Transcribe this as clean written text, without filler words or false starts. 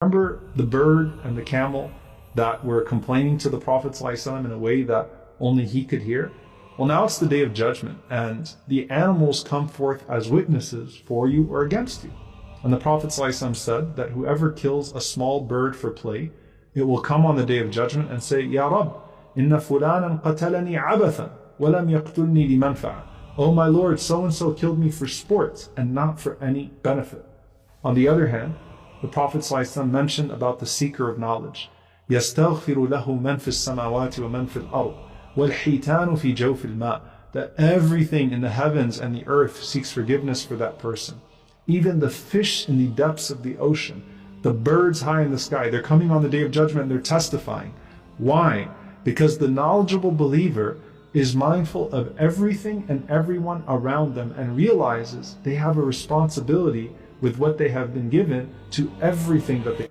Remember the bird and the camel that were complaining to the Prophet ﷺ in a way that only he could hear? Well, now it's the day of judgment, and the animals come forth as witnesses for you or against you. And the Prophet ﷺ said that whoever kills a small bird for play, it will come on the day of judgment and say, Ya Rab, inna fulanan qatalani abathan, walam yaqtulni limanfa'a. Oh my Lord, so-and-so killed me for sport and not for any benefit. On the other hand, the Prophet ﷺ mentioned about the seeker of knowledge. يَسْتَغْفِرُ لَهُ مَنْ فِي السَّمَاوَاتِ وَمَنْ فِي الْأَرْضِ وَالْحِيتَانُ فِي جَوْفِ الْمَاءِ. That everything in the heavens and the earth seeks forgiveness for that person. Even the fish in the depths of the ocean, the birds high in the sky, they're coming on the day of judgment and they're testifying. Why? Because the knowledgeable believer is mindful of everything and everyone around them and realizes they have a responsibility with what they have been given to everything that they